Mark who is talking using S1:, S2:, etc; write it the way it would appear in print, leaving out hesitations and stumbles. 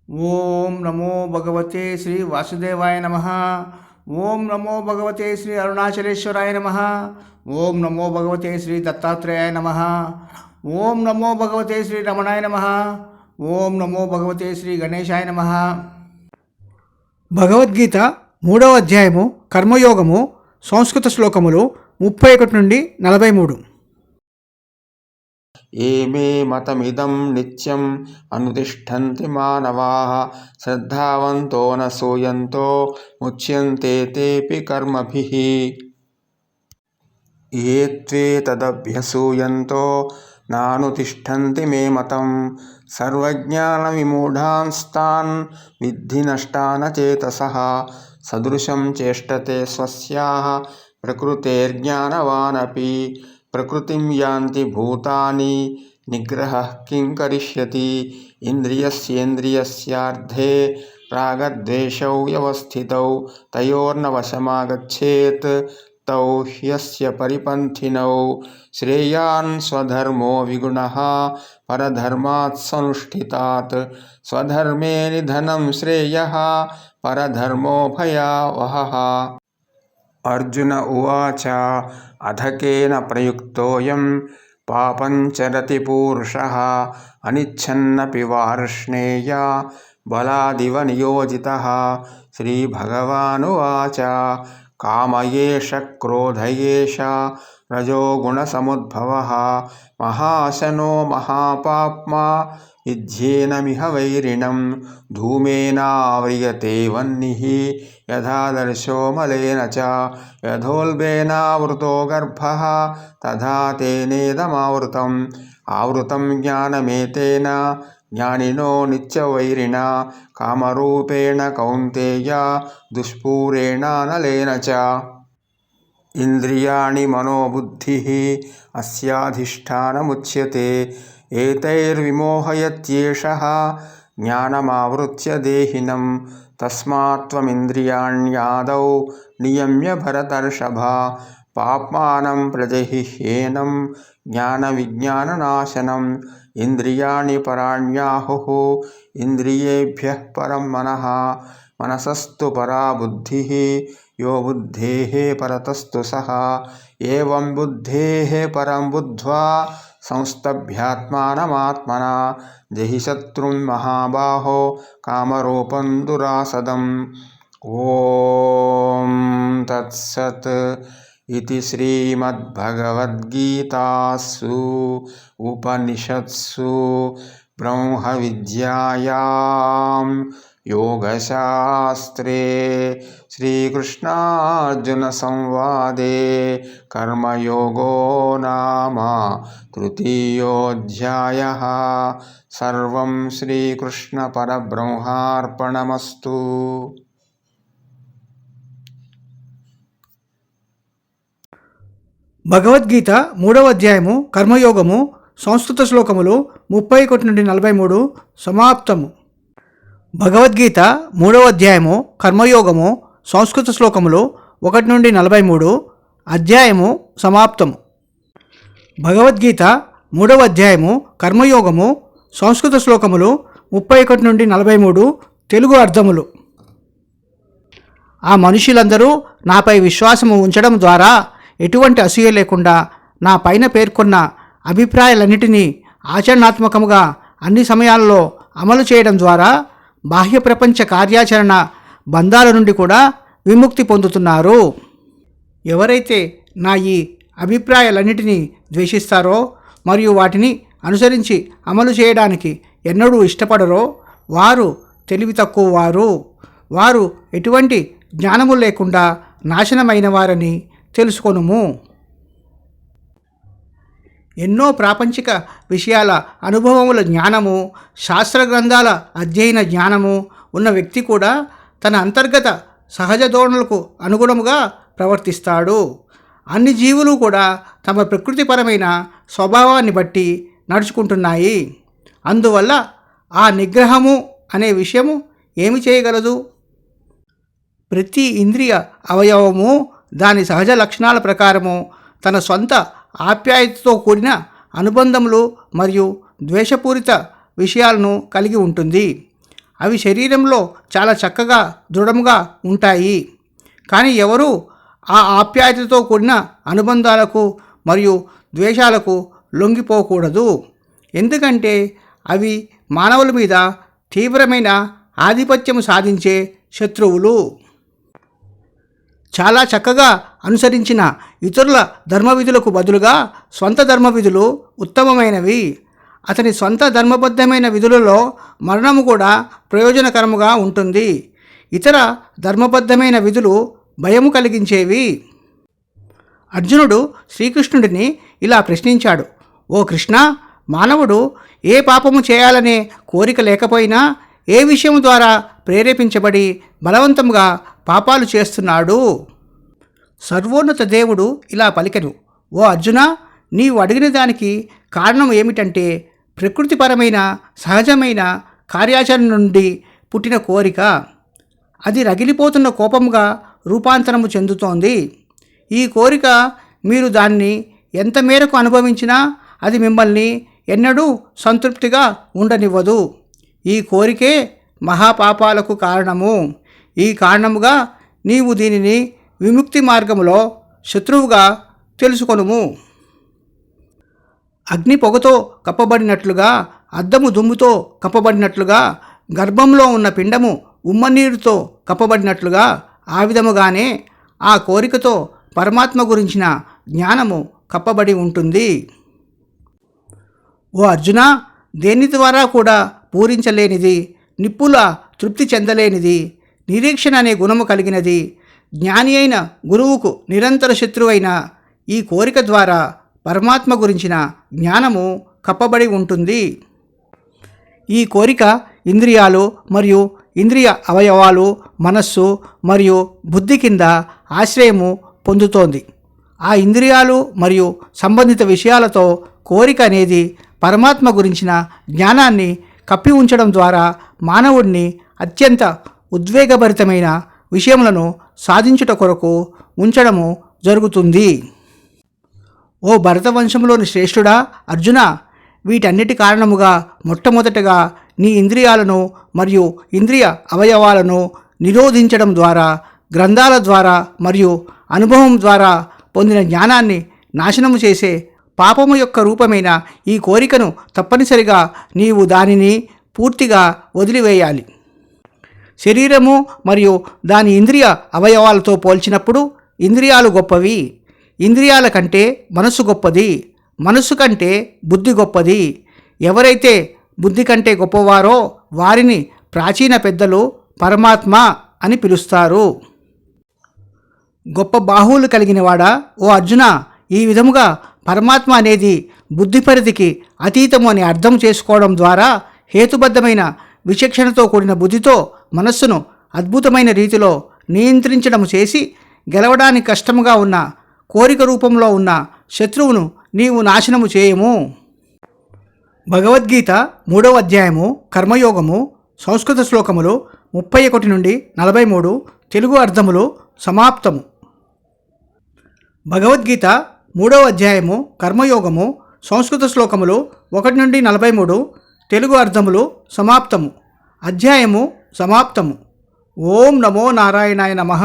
S1: ఓం నమో భగవతే శ్రీ వాసుదేవాయ నమః. ఓం నమో భగవతే శ్రీ అరుణాచలేశ్వరాయ నమః. ఓం నమో భగవతే శ్రీ దత్తాత్రేయాయ నమః. ఓం నమో భగవతే శ్రీ రమణాయ నమః. ఓం నమో భగవతే శ్రీ గణేశాయ నమః. భగవద్గీత 3వ అధ్యాయము కర్మయోగము సంస్కృత శ్లోకములు 31 నుండి 43.
S2: ఏమే మతమిదం నిత్యం అనుతిష్ఠంతి మానవాః శ్రద్ధావంతో న సూయంతో ముచ్యంతే తేపి కర్మభిః. ఏ త్వేతదభ్యసూయంతో నానుతిష్ఠంతి మే మతం సర్వజ్ఞానవిమూఢాంస్తాన్ విద్ధి నష్టాన చేతసః. సదృశం చేష్టతే స్వస్యాః ప్రకృతేర్జ్ఞానవానపి ప్రకృతిం యాంతి భూతాని నిగ్రహః కిం కరిష్యతి. ఇంద్రియస్యేంద్రియస్యార్థే రాగద్వేషౌ వ్యవస్థితౌ తయోర్న వశమాగచ్చేత్ తౌ హ్యస్య పరిపంథినౌ. శ్రేయాన్ స్వధర్మో విగుణః పరధర్మాత్ సనుష్ఠితాత్. స్వధర్మే నిధనం శ్రేయః పరధర్మో భయావహః. అర్జున ఉవాచ అథ కేన ప్రయుక్తోయం పాపం చరతి పూరుషః అనిచ్ఛన్నపి వార్ష్ణేయ బలాదివ నియోజితః. శ్రీభగవానువాచ కామ ఏష క్రోధ ఏష రజోగుణసముద్భవః మహాశనో మహాపాప్మా యుధ్యేనమిహ వైరిణం. ధూమేనావ్రియతే వహ్నిః యథాదర్శో మలేన చ యథోల్బేనావృతో గర్భః తథా తేనేదమావృతం. ఆవృతం జ్ఞానమేతేన జ్ఞానినో నిత్యవైరిణా కామరూపేణ కౌంతేయ దుష్పూరేణానలేన చ. ఇంద్రియాణి మనోబుద్ధిః అస్యాధిష్టానముచ్యతే. ఏతైర్విమోహయత్యేషః జ్ఞానమావృత్య దేహినం. తస్మాత్త్వమింద్రియాణ్యాదౌ నియమ్య భరతర్షభ. పాప్మానం ప్రజహిహ్యేనం జ్ఞానవిజ్ఞాననాశనం. ఇంద్రియాణి పరాణ్యాహుః ఇంద్రియేభ్యః పరం మనః. మనసస్తు పరా బుద్ధిః యో బుద్ధేః పరతస్తు సః. ఏవం బుద్ధేః పరం బుద్ధ్వా సంస్తభ్యాత్మానమాత్మనా జహి శత్రుం మహాబాహో కామరూపం దురాసదం. ఓం తత్సత్. ఇతి శ్రీమద్భగవద్గీతాసు ఉపనిషత్సు బ్రహ్మవిద్యాయాం యోగశాస్త్రే శ్రీకృష్ణార్జున సంవాదే కర్మయోగో నామ తృతీయోధ్యాయః. సర్వం శ్రీకృష్ణ పరబ్రహ్మార్పణమస్తు.
S1: భగవద్గీత 3వ అధ్యాయము కర్మయోగము సంస్కృత శ్లోకములు 31 నుండి 43 సమాప్తము. భగవద్గీత 3వ అధ్యాయము కర్మయోగము సంస్కృత శ్లోకములు 1 నుండి 43 అధ్యాయము సమాప్తము. భగవద్గీత 3వ అధ్యాయము కర్మయోగము సంస్కృత శ్లోకములు 31 నుండి 43 తెలుగు అర్థములు. ఆ మనుషులందరూ నాపై విశ్వాసము ఉంచడం ద్వారా ఎటువంటి అసూయ లేకుండా నా పైన పేర్కొన్న అభిప్రాయాలన్నిటినీ ఆచరణాత్మకముగా అన్ని సమయాల్లో అమలు చేయడం ద్వారా బాహ్య ప్రపంచ కార్యాచరణ బంధాల నుండి కూడా విముక్తి పొందుతున్నారు. ఎవరైతే నా ఈ అభిప్రాయాలన్నిటినీ ద్వేషిస్తారో మరియు వాటిని అనుసరించి అమలు చేయడానికి ఎన్నడూ ఇష్టపడరో వారు తెలివి తక్కువ వారు. వారు ఎటువంటి జ్ఞానము లేకుండా నాశనమైన వారని తెలుసుకొనుము. ఎన్నో ప్రాపంచిక విషయాల అనుభవముల జ్ఞానము, శాస్త్ర గ్రంథాల అధ్యయన జ్ఞానము ఉన్న వ్యక్తి కూడా తన అంతర్గత సహజ ధోరణులకు అనుగుణముగా ప్రవర్తిస్తాడు. అన్ని జీవులు కూడా తమ ప్రకృతిపరమైన స్వభావాన్ని బట్టి నడుచుకుంటున్నాయి. అందువల్ల ఆ నిగ్రహము అనే విషయము ఏమి చేయగలదు? ప్రతి ఇంద్రియ అవయవము దాని సహజ లక్షణాల ప్రకారము తన సొంత ఆప్యాయతతో కూడిన అనుబంధములు మరియు ద్వేషపూరిత విషయాలను కలిగి ఉంటుంది. అవి శరీరంలో చాలా చక్కగా దృఢంగా ఉంటాయి. కానీ ఎవరు ఆ ఆప్యాయతతో కూడిన అనుబంధాలకు మరియు ద్వేషాలకు లొంగిపోకూడదు. ఎందుకంటే అవి మానవుల మీద తీవ్రమైన ఆధిపత్యం సాధించే శత్రువులు. చాలా చక్కగా అనుసరించిన ఇతరుల ధర్మవిధులకు బదులుగా స్వంత ధర్మవిధులు ఉత్తమమైనవి. అతని సొంత ధర్మబద్ధమైన విధులలో మరణము కూడా ప్రయోజనకరముగా ఉంటుంది. ఇతర ధర్మబద్ధమైన విధులు భయము కలిగించేవి. అర్జునుడు శ్రీకృష్ణుడిని ఇలా ప్రశ్నించాడు, ఓ కృష్ణ, మానవుడు ఏ పాపము చేయాలనే కోరిక లేకపోయినా ఏ విషయం ద్వారా ప్రేరేపించబడి బలవంతంగా పాపాలు చేస్తున్నాడు? సర్వోన్నత దేవుడు ఇలా పలికెను, ఓ అర్జున, నీవు అడిగిన దానికి కారణం ఏమిటంటే ప్రకృతిపరమైన సహజమైన కార్యాచరణ నుండి పుట్టిన కోరిక. అది రగిలిపోతున్న కోపంగా రూపాంతరము చెందుతోంది. ఈ కోరిక మీరు దాన్ని ఎంత మేరకు అనుభవించినా అది మిమ్మల్ని ఎన్నడూ సంతృప్తిగా ఉండనివ్వదు. ఈ కోరికే మహాపాపాలకు కారణము. ఈ కారణముగా నీవు దీనిని విముక్తి మార్గములో శత్రువుగా తెలుసుకొనుము. అగ్ని పొగతో కప్పబడినట్లుగా, అద్దము దుమ్ముతో కప్పబడినట్లుగా, గర్భంలో ఉన్న పిండము ఉమ్మనీరుతో కప్పబడినట్లుగా, ఆ విధముగానే ఆ కోరికతో పరమాత్మ గురించిన జ్ఞానము కప్పబడి ఉంటుంది. ఓ అర్జున, దేని ద్వారా కూడా పూరించలేనిది, నిప్పుల తృప్తి చెందలేనిది, నిరీక్షణ అనే గుణము కలిగినది, జ్ఞాని అయిన గురువుకు నిరంతర శత్రువైన ఈ కోరిక ద్వారా పరమాత్మ గురించిన జ్ఞానము కప్పబడి ఉంటుంది. ఈ కోరిక ఇంద్రియాలు మరియు ఇంద్రియ అవయవాలు, మనస్సు మరియు బుద్ధి కింద ఆశ్రయము పొందుతోంది. ఆ ఇంద్రియాలు మరియు సంబంధిత విషయాలతో కోరిక అనేది పరమాత్మ గురించిన జ్ఞానాన్ని కప్పి ఉంచడం ద్వారా మానవుడిని అత్యంత ఉద్వేగభరితమైన విషయములను సాధించుట కొరకు ఉంచడము జరుగుతుంది. ఓ భరతవంశంలోని శ్రేష్ఠుడా అర్జున, వీటన్నిటి కారణముగా మొట్టమొదటగా నీ ఇంద్రియాలను మరియు ఇంద్రియ అవయవాలను నిరోధించడం ద్వారా, గ్రంథాల ద్వారా మరియు అనుభవం ద్వారా పొందిన జ్ఞానాన్ని నాశనము చేసే పాపము యొక్క రూపమైన ఈ కోరికను తప్పనిసరిగా నీవు దానిని పూర్తిగా వదిలివేయాలి. శరీరము మరియు దాని ఇంద్రియ అవయవాలతో పోల్చినప్పుడు ఇంద్రియాలు గొప్పవి. ఇంద్రియాల కంటే మనస్సు గొప్పది. మనస్సు కంటే బుద్ధి గొప్పది. ఎవరైతే బుద్ధి కంటే గొప్పవారో వారిని ప్రాచీన పెద్దలు పరమాత్మ అని పిలుస్తారు. గొప్ప బాహువులు కలిగినవాడా ఓ అర్జున, ఈ విధముగా పరమాత్మ అనేది బుద్ధి పరిధికి అతీతము అని అర్థం చేసుకోవడం ద్వారా హేతుబద్ధమైన విచక్షణతో కూడిన బుద్ధితో మనస్సును అద్భుతమైన రీతిలో నియంత్రించడం చేసి గెలవడానికి కష్టముగా ఉన్న కోరిక రూపంలో ఉన్న శత్రువును నీవు నాశనము చేయము. భగవద్గీత 3వ అధ్యాయము కర్మయోగము, సంస్కృత శ్లోకములు 31 నుండి 43, తెలుగు అర్థములు సమాప్తము. భగవద్గీత 3వ అధ్యాయము కర్మయోగము, సంస్కృత శ్లోకములు 1 నుండి 43, తెలుగు అర్థములు సమాప్తము. అధ్యాయము సమాప్తము. ఓం నమో నారాయణాయ నమః.